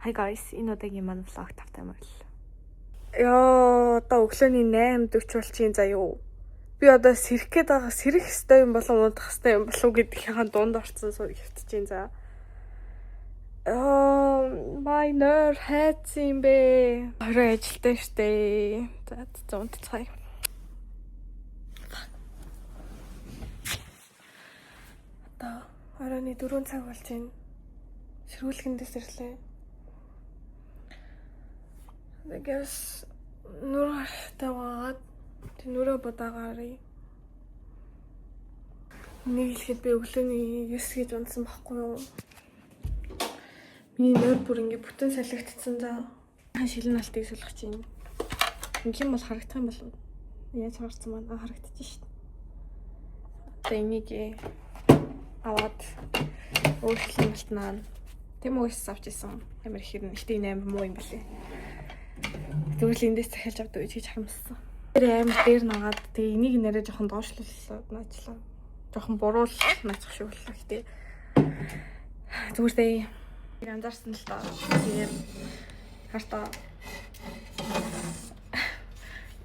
Hi guys, энэ удаагийн манай vlog тавтай мөрөл. Яа, одоо өглөөний 8:40 болчихын заяа. Би одоо сэрэх гээд байгаа сэрэх хэвээр юм болов уу, унтах хэвээр юм болов уу гэдгийнхаа дунд орсон хэвтэж за. My nerve хайцсан юм бэ. Орой ажилтаа штэ. За унтцгаая. Одоо оройны 4 цаг болж байна. Сэргүүлгэндээс ирлээ. Тэгээс нүрэ таваад нүрэ бодаагаарыг нэг хэлэхэд би өглөөний 9 гэж унтсан байхгүй юу? Миний нойр бүр ингээ бүтэн салхигдсан за. Шилэн алтыг сулгах чинь. Ингээм бол харагдах юм болов. Яаж харагдсан маань харагдчих шít. Одоо энийг аваад өөрчлөн малтнаа. Тэм үгээс авч исэн. Амар их хэрнэ. Гэтэ энэ амар муу юм билээ. Зүгээр л эндээс захиалж авдаг гэж харамссан. Тэр амар дээр нагаад тэгээ энийг нэрээ жоохон доошлууллаа наачлаа. Жоохон буруул наацх шиг боллоо гэтээ. Зүгээр тэгээ анзаарсан л таа. Тэгээд хартаа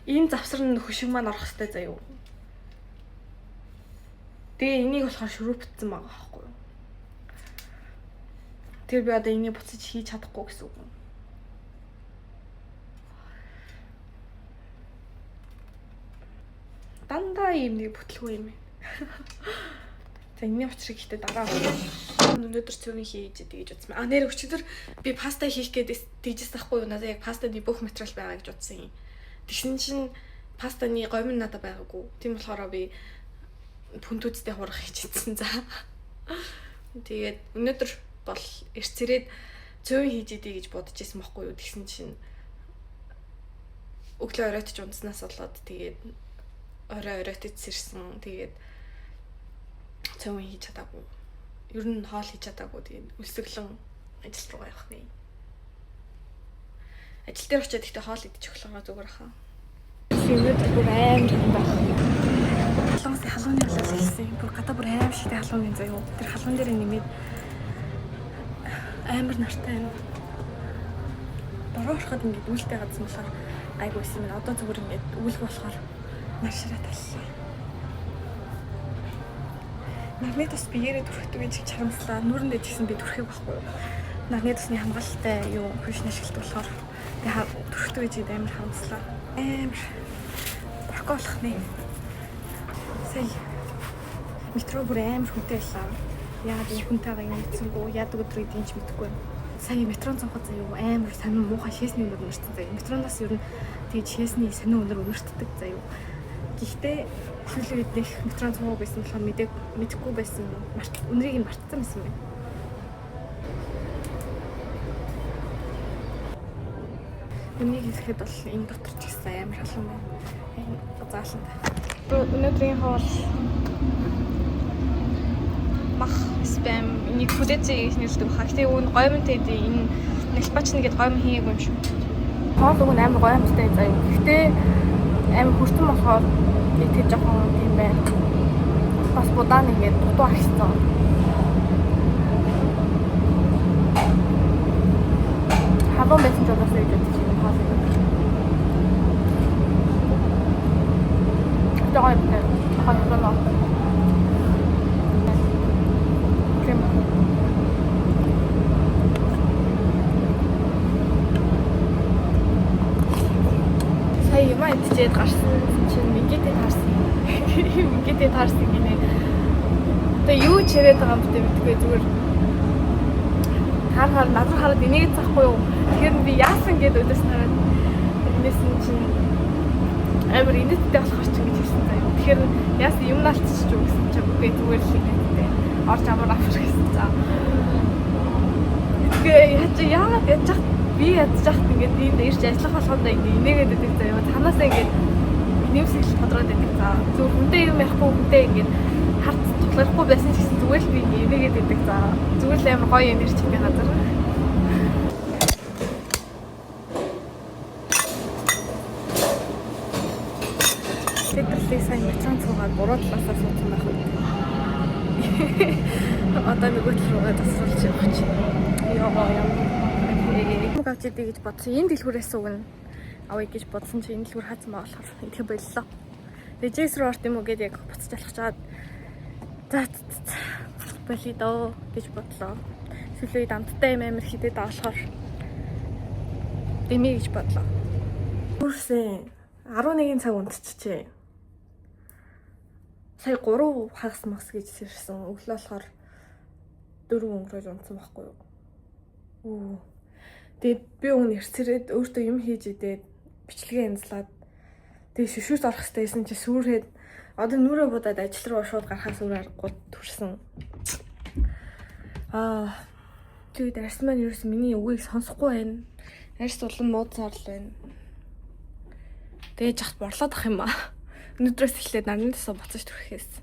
энэ завсар нь хөшиг маань орох хэрэгтэй заяа. Тэгээ энийг болохоор шүрүүпцсэн байгаа байхгүй юу? Тэр би одоо энийг буцаж хийж чадахгүй гэсэн үг. Дандаа юм нэг бүтлгүй юм. За энэний учрыг ихтэй дараа өнөөдөр цөмийн хийж идэ гэж утсан. Нэр өчигдөр би паста хийх гээд тэгжсэн байхгүй юу? Надад яг пастаны бүх материал байгаа гэж утсан юм. Тэгсэн чинь пастаны гомн надад байгаагүй. Тийм болохоор би пүнтүүдтэй хурах хийчихсэн за. Тэгээд өнөөдөр бол эрцэрээд цөмийн хийж идэ гэж бодож исэн байхгүй юу? Тэгсэн чинь өглөө оройтч унтснаас болоод тэгээд оройт ирсэн. Тэгээд цөмийн хийж чадаагүй. Ер нь хоол хийж чадаагүй. Тэгээд өлсөглөн ажил руу явах нэ. Ажил дээр очиад ихтэй хоол идчих болохоор зүгээр хаа. Өнөөдөр бүр амар юм байна. Халуун халууны болол хэлсэн. Бүр гадаа бүр амар шигтэй халууны заяа. Тэр халуун дээр нэмээд амар нартай юм. Дороо ороход ингээд үлдээ гадсан болохоор айгүйсэн юм. Одоо зүгээр ингээд үлгэх болохоор маршраа таллаа. Нарны тус биеэрээ түрхдэг гэж харамслаа. Нүрэндээ тэгсэн би түрхэх байхгүй юу? Нарны тусны хамгаалалтай юу хөшн ашиглалт болохоор би түрхдэг гэж амар харамслаа. Амар борхоо болох нэ. Сая метро бүр амар хүнтэй байлаа. Яагаад энэ хүнтэйгээ юм гэсэн гоо яадаг өдрийг дийнч мэдэхгүй. Сая метрон цонхоо заяа амар сонир муухай шээсний өнөр өнөртсөн заяа. Метроноос ер нь тэгж шээсний сонир өнөр өнөртдөг заяа. Гэхдээ сүүлийн үед нэг метрон цонхоо байсан болохоор мэдэхгүй байсан. Өнрийг нь мартсан байсан байна. Үнийг хэлэхэд бол энэ дотор ч гэсэн амар халуун байна. Энэ заалантай. Өнөөдрийн хоол мах спам энийг хүлээцээ гэж нэрлэдэг баха. Гэтэ үүн гоймонтэй энэ налбач нэгэд гоймон хийгээгүй юм шүү. Хоол өгн амар гоймонтэй заяа. Гэтэ амар хүртэн болохоор итгэж жоохон тийм байна. Бас будаа нэгэд дутуу арчсан. Хаван байсан ч бас гэж бодчих юм хоол юм. Тэгвэл хаван идчихэд гарсан чинь мингээтэй таарсан. Мингээтэй таарсан гинэ. Одоо юу ч яриад байгаа юм бэ гэдэггүй зүгээр. Харахаар надад хараад энийг захгүй юу. Тэгэхээр би яасан гэдэг өдөөс хараад энэс чинь амар инээдтэй болохоор ч ингэж хэлсэн заяа. Тэгэхээр яасан юм наалтчих ч үгсэн ч үгүй зүгээр л инээдтэй. Орж амар авах гэсэн за. Тэгээ яагаад яаж би ядчих ингээд энд ирж ажиллах болгонд ингээд инээгээд байдаг заяа. Танаасаа ингээд нэмсгэл тодроод байдаг. За зүгээр хүнтэй юм яахгүй хүнтэй ингээд харц тоглохгүй байсан ч гэсэн зүгээр л би инээгээд байдаг. За зүгээр л амар гоё юм ирж байгаа газар. Тэтгэрлийг сайн метрон цугаад буруу талаасаа суудсан байх үү. Одоо нөгөө тал руугаа тасруулж явах чинь. Яа. мөнгө авч идэе гэж бодсон. Энэ дэлгүүрээс өгнө. Авъя гэж бодсон чи энэ дэлгүүр хаацсан байгаа болохоор идэх боллоо. Тэгээ Джейс руу орт юм уу гэдээ яг буцаж алхаж чаад за болий доо гэж бодлоо. Сүүлийн үед амттай юм амир хидэд байгаа болохоор дэмий гэж бодлоо. Үрсэн 11 цаг унтчихжээ. Сая 3 хагас мас гэж сэрсэн. Өглөө болохоор 4 өнгөрөөж унтсан байхгүй юу. Тэгээд би өгн эрсрээд өөртөө юм хийж идээд бичлэгээ янзлаад тэгээд шүшүүс орох хэрэгтэйсэн чи сүрээд одоо нүрээ будаад ажил руу шууд гарахаас өөр аргагүй төрсөн. Тэгээд арьс маань ерөөс миний үгийг сонсохгүй байна. Арьс болон муудсаар л байна. Тэгээд жахт борлоод ах юм аа. Өнөөдрөөс эхлээд нарны тасаа буцаж түрхээс.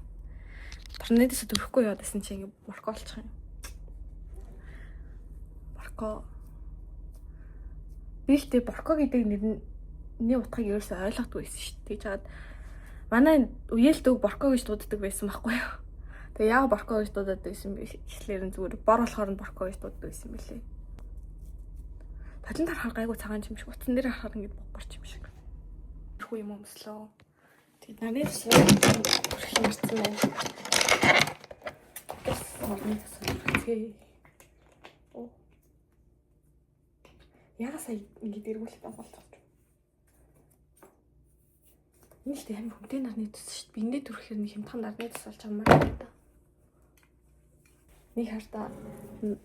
Нарны тасаа түрхгүй яваад байсан чи ингэ борко болчих юм. Борко. Бэлтээ борко гэдэг нэрний утгыг ерөөсөй ойлгохгүй байсан шүү дээ. Тэгж хаад манай үеэлт үг борко гэж дууддаг байсан байхгүй юу? Тэгээ яг борко гэж дуудаад байсан бэ? Эхлээр нь зүгээр бор болохоор нь борко гэж дууддаг байсан билээ. Талент харахаар гайгүй цагаан юм шиг, утсан дээр харахаар ингэ борч юм шиг. Хүү юм өмслөө. Тэгээд нарны тасаа бүрх юмсан байна. Нарны тасаа бүрхээ. Ягасаа ингэ дэргүүлэх болчихсон. Энэ л тийм хүнтэй нарны тас шүү дээ. Биндээ төрөхээр нэг хямдхан нарны тас болж байгаа юм байна. Нэг хартаа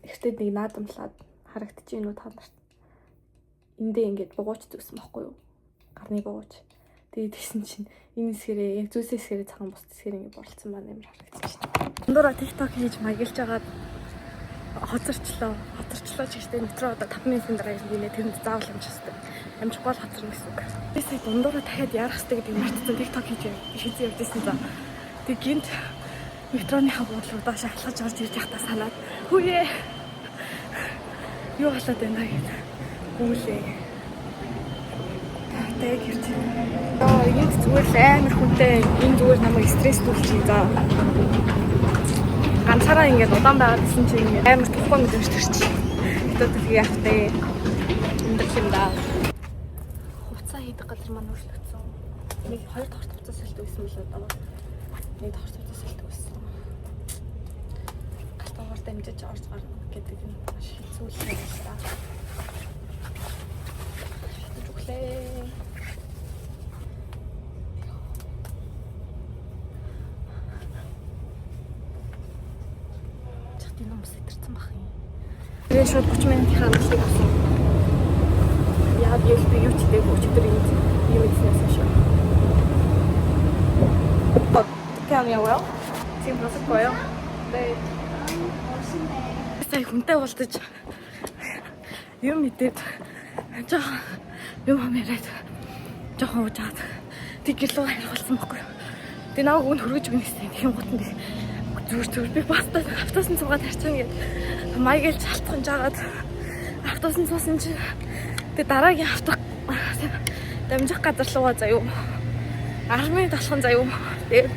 ихтэй нэг наадамлаад харагдчих юм уу тааларт. Эндээ ингэж бугууч зүгсэн байхгүй юу? Гарны бугууч. Тэгээд тэгсэн чинь энэ хэсгэрээ яг зүсээ хэсгэрээ цагаан бус хэсгэр ингэ борлцсон маань амар харагдсан шүү дээ. Өндөрөө TikTok хийж маягилж агаад хоцорчлоо ч гэжтэй метро одоо 5 минутын дараа ирнэ тэрэнд заавал амжихстай. Амжихгүй л хоцорно гэсэн үг. Би сая дундуура дахиад яарах хэрэгтэй гэдэг мартсан TikTok хийж явдсан за. Тэг гинт метроныхаа буудлын руу доош алхаж орж ирж явахдаа санаад хүүе юу болоод байна гэдэг. Гүйлээ. Тэг ирж. Энд зүгээр л амар хүнтэй энэ зүгээр намайг стресстүүлчих за. Ганцаараа ингээд удаан байгаад гэсэн чинь ингээд амар туфан гэж төрчих. Хэдүүд их яахтай. Эндэх юм даа. Хуцаа хийдэг газар маань өөрчлөгдсөн. Нэг 2 дахь хуцаа салт байсан л одоо. Нэг дахь хуцаа салт байсан. Галтаагаар дамжиж орж гарна гэдэг нь маш хэцүү л байна. Зүглээ. Тэгээд шууд 30 минутын хандлыг авсан. Яа би юу ч хийдэг өчигдөр юм ийснээс шүү. Can you well? Тийм болохгүй юу? Тэгээд сая хүнтэй болдож юм мэдээд жоохон юм амираад жоохон уужаад тэг гэлөө хариулсан байхгүй юу? Тэг наваг үн хөргөж өгнө гэсэн. Тийм гутан би зүгээр би бастаад автосын цугаад харчихна гэд маяг л шалтгаан жагаад автосын цуусан чи тэг дараагийн авто дамжих газар руугаа заяа 10 минут алхан заяа тэгээд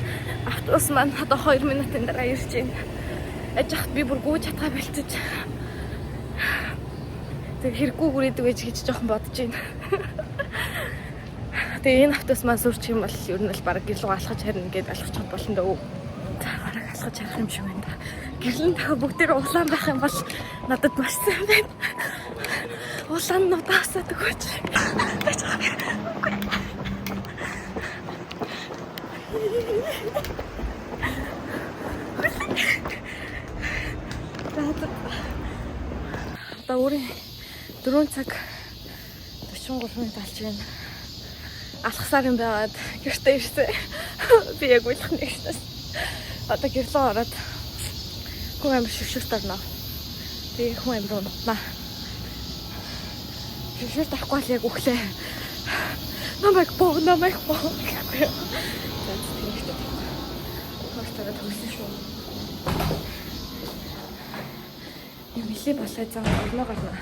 автобус маань одоо 2 минутын дараа ирж байна. Аж ахт би бүр гүйж чадгаа бэлтэж тэг хэрэггүй хүрээдэг гэж хийж жоохон бодож байна. Тэгээ энэ автобус маань сүрчих юм бол ер нь л баг гэлөө алхаж харна гэд алхачих болно дөө. Бараг алхаж харах юм шиг байна да. Гэрлэн дахиад бүгдээр улаан байх юм бол надад маш сайн байна. Улаан нь удаасаад өгөөч. Одоо өөрийн 4 цаг 43 минут алж байна. Алхасаар юм байгаад гэртээ ирсэн. Би яг уйлах нэг шнээс. Одоо гэрлөө ороод хүн амир шившүүрт орно. Би хүн амир унтнаа. Шившүүрт авахгүй л яг өглөө. Намайг боо. Гэхгүй. Хөөстөрөө төгсөн шүү. Юм билээ болоо зам орно гарна.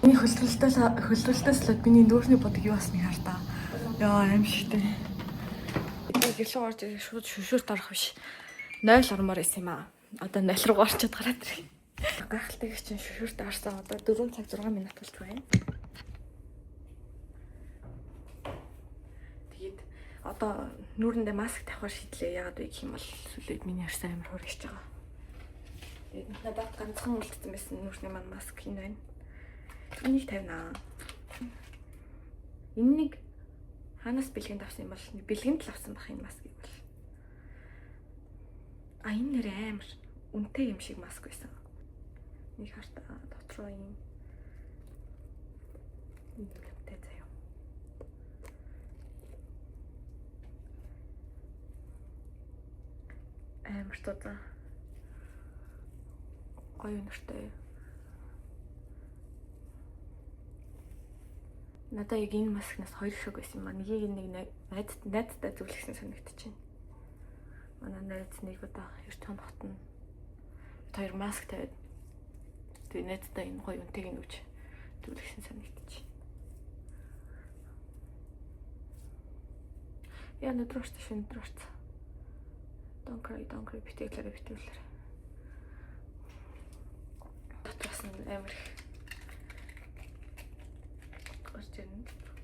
Миний хөлтөлтөөс л миний дүүрний бодог юу басны хартаа. Яа аимшигтэй. Гэрлөө орж шууд шүшүүрт орох биш. 0 ормоор исэн юм аа. Одоо 0 руу орчод гараад ирэх. Гайхалтай чинь шүрт арсан одоо 4 цаг 6 минут болж байна. Тэгээд одоо нүүрэндээ маск тавихаар шийдлээ. Яагаад вэ гэх юм бол сүлээд миний арсан амар хуурж байгаа. Тэгээд надад ганцхан үлдсэн байсан нүүрний маань маск энэ байна. Энийг тавина. Энэ нэг ханаас бэлгэнд авсан юм бол бэлгэнд л авсан бах энэ маскыг бол. Энэ нэр амар үнэтэй юм шиг маск байсан. Нэг харта дотроо юм үнэтэй заяа. Амар тоо. Гоё нэртэй. Надаа яг энэ маскнаас 2 шиг байсан юм аа. Нэгийг нэг найзтай зөвлөсөн санагдчихэв. Манай найз нэг удаа эрт хоногт нь 2 маск тавиад тэгээ найзтай энэ гоё үнэтэйг нь өгч зөвлөсөн санагдчихэв. Яа өдрөөс шинэ өдрөөс. Don't cry битээлэр. Дотроос нь амар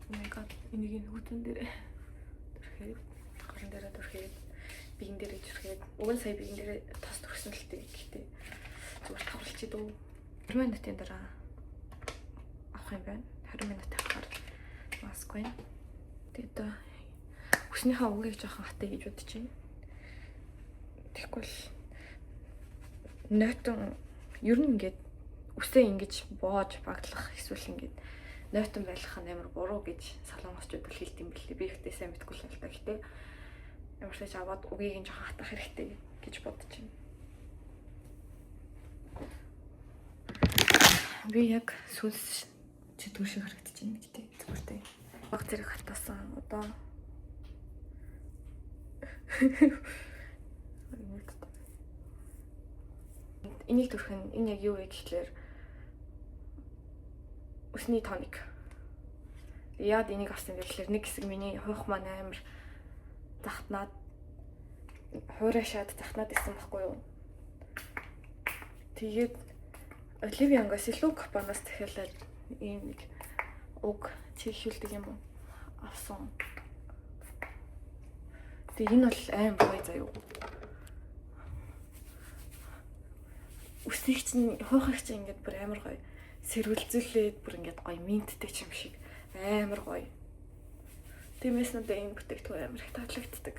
Oh my god, энийг хүүтэн дээр төрхээд, горон дээр төрхээд, биеийн дээр төрхээд, уг нь сая биеийн дээр тос төрсөн л тээ гэхдээ зүгээр тавралчид үү. 20 минутын дараа авах юм байна. 20 минут авахаар маск байна. Тэгээд хүснийхээ угийг жоохон хатаа гэж бодож байна. Тэгэхгүй л нойтон ер нь ингээд үсээ ингэж боож багтлах эсвэл ингээд нойтон байх нь амар буруу гэж солонгосчууд бол хэлдэг юм билээ. Би ихтэй сайн мэдгүй л байна. Гэхдээ ямар ч тач аваад угийг нь жоохон хатах хэрэгтэй гэж бодож байна. Би яг сүлс чөтгөр шиг харагдаж байна гэдэг зүгээртэй. Баг зэрэг хатаасан одоо энийг төрхөн энэ яг юу вэ гэхлээр усны тоник. Яад энийг авсан бэ гэхлээр нэг хэсэг миний хойх маань амар захтнаад хуурашаад захтнаад исэн байхгүй юу. Тэгээд Оливиангаас илүү капанаас тэхэлээд ийм нэг уг чихүүлдэг юм авсан. Тэгээд энэ бол амар гоё заяа. Үсийг чинь хойхыг чинь ингээд бүр амар гоё сэрвэлзүүлээд бүр ингээд гоё минттэй юм шиг амар гоё. Тиймээс надад энэ бүтээгдэхүүн амар их таалагддаг.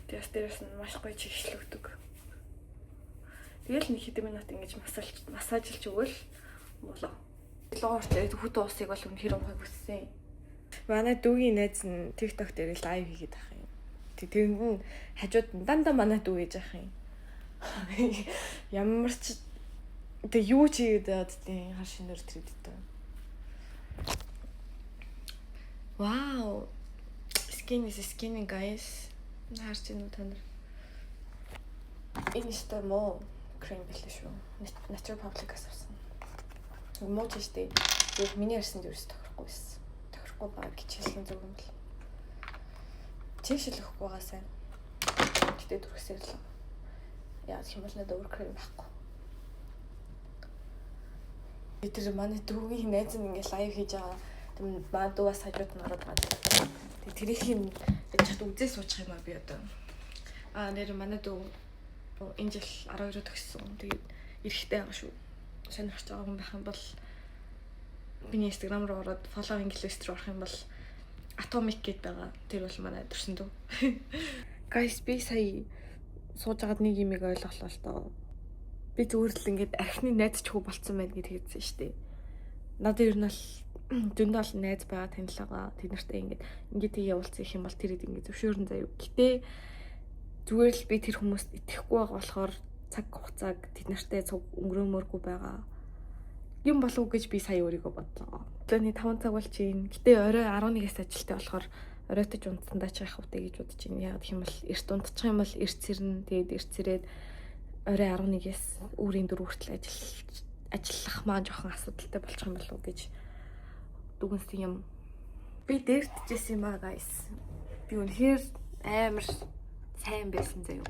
Тэгээс дээрээс нь маш гоё чигшлэгдэг. Тэгэл нэг хэдэн минут ингэж массажлж өгвөл болоо. Лоорт хүүтэн усыг бол үнэхээр уухыг хүссэн. Манай дүүгийн найз нь TikTok дээр лайв хийгээд ах юм. Тэр нь хажууд дандаа манай дүү ээж ах юм. Ямар ч тэг юу ч хийгээд байгаад тийм хар шинээр тэр дэтэ. Wow. Skin is skinny guys. Харж байна уу та нар? Энэ ихтэй муу крем байлаа шүү. Natural Public-аас авсан. Муу ч штэ. Яг миний ярьсан дээрс тохирохгүй байсан. Тохирохгүй баг гэж хэлсэн зүг юм бол. Чигшил өгөхгүй байгаа сайн. Гэтэ дүрхсээр л. Яа гэх юм бол надад өөр крем байхгүй. Тэр манай дүүгийн найз нь ингээл лайв хийж байгаа. Тэм маа дүүгаас хажууд нь ороод байгаа. Тэрийг чад үзээ суучих юм аа би одоо. Нэр манай дүү энэ жил 12-д төгссөн. Тэгээд эрэхтэй байгаа шүү. Сонирхож байгаа хүн байх юм бол миний Instagram руу ороод following list руу орох юм бол Atomic гэд байгаа. Тэр бол манай төрсөн дүү. Guys би сая сууж байгаад нэг юмыг ойлголоо л доо. Би зүгээр л ингээд архины найз ч хөө болцсон байна гэж хэлсэн шүү дээ. Надад ер нь бол дүндэл найз байгаа танилгаа тэд нартай ингээд тийг явуулсан их юм бол тэр ингээд зөвшөөрөн заяа. Гэтэ зүгээр л би тэр хүмүүст итгэхгүй байгаа болохоор цаг хугацааг тэд нартай цуг өнгөрөөмөргүй байгаа. Юм болов уу гэж би сая өөрийгөө бодлоо. Өглөөний 5 цаг болж байна. Гэтэ орой 11-ээс ажилтаа болохоор оройтож унтсандаа ч яах вэ гэж бодож байна. Яг гэх юм бол эрт унтчих юм бол эрт сэрнэ. Тэгээд эрт сэрээд орой 11-ээс өөрийн 4 хүртэл ажиллах маань жоохон асуудалтай болчих юм болов уу гэж дүгнсэн юм. Би дээртжсэн юм аа guys. Би үнэхээр амар сайн байсан заяа.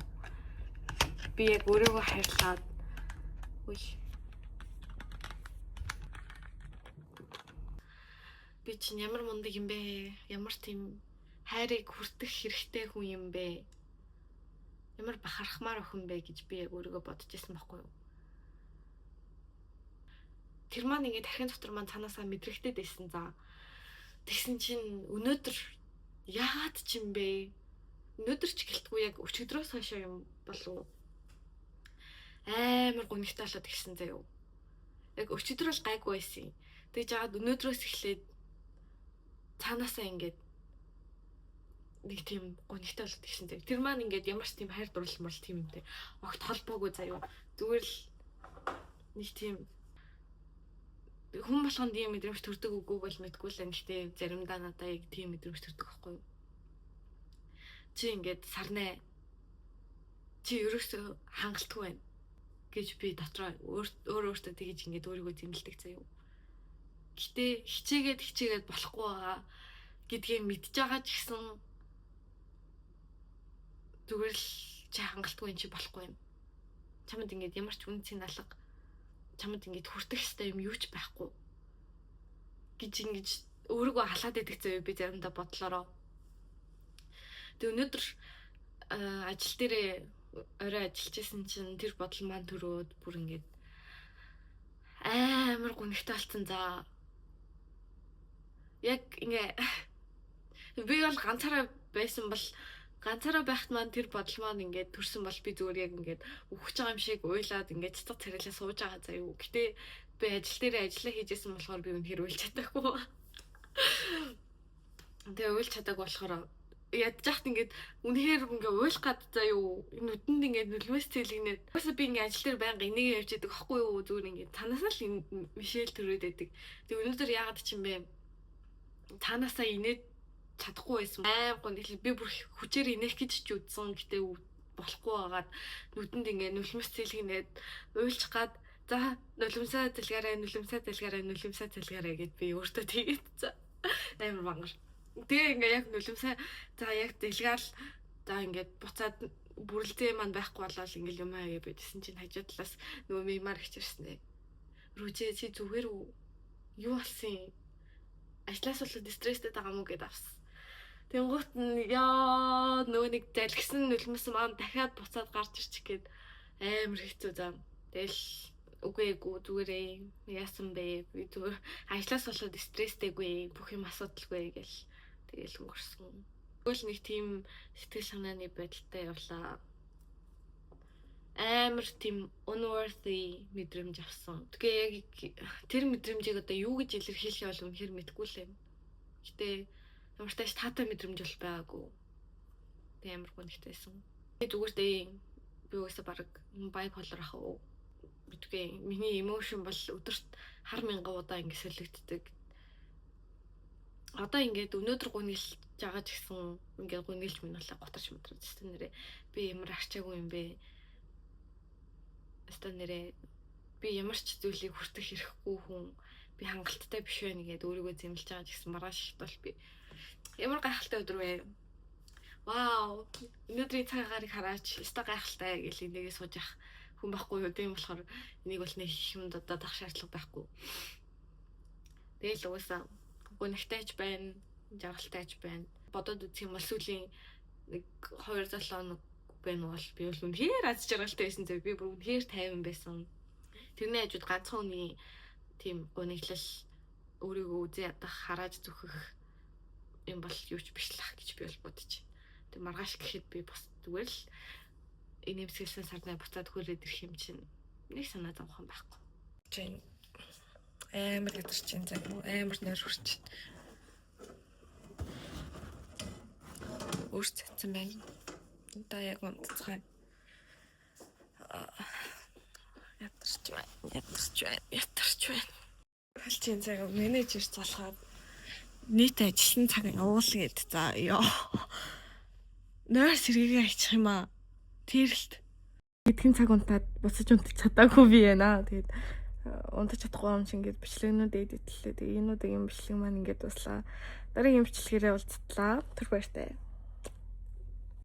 Би яг өөрийгөө хайрлаад би чинь ямар мундаг юм бэ? Ямар тийм хайрыг хүртэх хэрэгтэй хүн юм бэ? Ямар бахархмаар охин бэ гэж би яг өөрийгөө бодож байсан байхгүй юу? Тэр маань ингээд тархин дотор маань цаанаасаа мэдрэгдээд байсан за. Тэгсэн чинь өнөөдөр яагаад ч юм бэ? Өнөөдөр ч гэлтгүй яг өчигдрөөс хойш юм болов амар гонигтай болоод гисэн заяа. Яг өчигдөр бол гайгүй байсан. Тэгж жаад өнөөдрөөс эхлээд цаанаасаа ингээд нэг тийм гонигтай болоод гисэн заяа. Тэр маань ингээд ямар ч тийм хайр дурлал тийм юмтэй огт холбоогүй заяа. Зүгээр л нэг тийм хүн болгонд ийм мэдрэмж төрдөг үгүй бол мэдгүй л гэхдээ заримдаа надаа яг тийм мэдрэмж төрдөг байхгүй юу? Чи ингээд сарнаа чи ерөөсөө хангалтгүй байна гэж би дотроо өөртөө тэгэж ингээд өөрийгөө зэмлдэг заяа. Гэтэ хичээгээд болохгүй байгаа гэдгийг мэдж байгаа ч гэсэн зүгээр л чи хангалтгүй юм чи болохгүй юм. Чамд ингээд ямар ч үн цэн алга чамд ингээд хүртэх хэвээр юм юу ч байхгүй гэж ингэж өөрийгөө халаад идэх заяа би заримдаа бодлороо. Тэг өнөөдөр ажил дээрээ орой ажиллаж исэн чинь тэр бодол маань төрөөд бүр ингээд амар гонигтай болсон за. Яг ингээ би бол ганцаараа байсан бол ганцаараа байхад маань тэр бодол маань ингээд төрсөн бол би зүгээр яг ингээд өгч байгаа юм шиг уйлаад ингээд цэцэг царайлаа сууж байгаа заяа. Гэтэ би ажил дээрээ ажиллаа хийжсэн болохоор би үнэхээр уйлж чадаагүй. Тэгээ уйлж чадаагүй болохоор ядчихт ингээд үнэхээр ингээ уйлах гад заяа. Нүдэнд ингээд нүлмэс цэлгнээд. Бас би ингээ ажил дээр байнга энийг явж идэг байхгүй юу зүгээр ингээд танаас л Мишель төрөөд байдаг. Тэг өнөөдөр яагаад ч юм бэ? Танаасаа инээд чадахгүй байсан. Аймаг нэг би бүр хүчээр инех гэж ч үдсэн гэтээ болохгүй байгаад нүдэнд ингээ нүлмэс цэлгнээд уйлчих гад за нулимсаа цэлгаарай гэд би өөртөө тэгээд за амар мангар. Тэгээ ингээ яг нулимсаа за яг дэлгаал за ингээд буцаад бүрлдээ маань байхгүй болол ингээл юм аа гэж бидсэн чинь хажуу талаас нөгөө мимар хичэрсэн. Рүүжээ чи зүгээр үү? Юу болсон? Ажлаас болоод стресстэй байгаа мó гэдээ авсан. Тэнгуут нь яа нөгөө нэг залгсан нулимс маань дахиад буцаад гарч ирчих гээд амар хэцүү зам. Тэгэл үгүй зүгээрээ яасан бэ? Би зүгээр ажлаас болоод стресстэйгүй бүх юм асуудалгүй гэл тэгэл өнгөрсөн. Тэгвэл нэг тийм сэтгэл санааны байдалтай явлаа. Амар тийм unworthy мэдрэмж авсан. Тэгээ яг тэр мэдрэмжийг одоо юу гэж илэрхийлэх бол үнэхээр мэдэхгүй л юм. Гэтэ ямар ч тааш таатай мэдрэмж бол байгаагүй. Тэгээ амар гонигтайсэн. Тэгээ зүгээр би уусаа баг bipolar ах уу. Мэдгүй. Миний emotion бол өдөрт хар мянган удаа ингэ солигддог. Одоо ингээд өнөөдөр гонилж байгаа ч гэсэн ингээд гонилж минь болоо готарч мадраад тест нэрээ би ямар арчаагүй юм бэ? Тест нэрээ би ямар ч зүйлийг хүртэх хэрэггүй хүн би хангалттай биш байна гэдээ өөрийгөө зэмлэж байгаа ч гэсэн маргааш их бол би ямар гайхалтай өдөр вэ? Вау! Өнөөдрийн цаг агаарыг хараач. Өстой гайхалтай гэж энийгээ сууж явах хүн байхгүй юу? Тийм болохоор энийг бол нэг юмд одоо дах шаардлага байхгүй. Тэгэл угаасаа гонигтайч байна, жаргалтайч байна. Бодоод үзэх юм бол сүүлийн нэг 2-7 хоног байна бол би бол үнэхээр аз жаргалтай байсан зав. Би бүр үнэхээр тайван байсан. Тэрний хажууд ганцхан хүний тийм гониглал өөрийгөө үзээ ядах, харааж зүхэх юм бол юу ч биш л ах гэж би бол бодож. Тэг маргааш гэхэд би бас зүгээр л инээмсэглсэн сарнаа буцаад хөрөөд ирэх юм чинь нэг санаа зовхон байхгүй. Чин амар гэдэг чинь цаг амар нэр хүрч. Өөрт цацсан байна. Одоо яг унтцгаая. Ятарч байна. Хальчин цаг менежер залхаад нийт ажилласан цаг явуулгээд за ёо. Нойр сэргээгээ хийчих юм аа. Тэрэлт. Эдгээр цаг унтаад буцаж унтаж чадаагүй би байна. Тэгээд унтаж чадахгүй юм чинь ингээд бичлэгнүүд эдитлээ. Тэгээд энүүдийг юм бичлэг маань ингээд дуслаа. Дараагийн бичлэгээрээ уулзтлаа. Түр баяртай.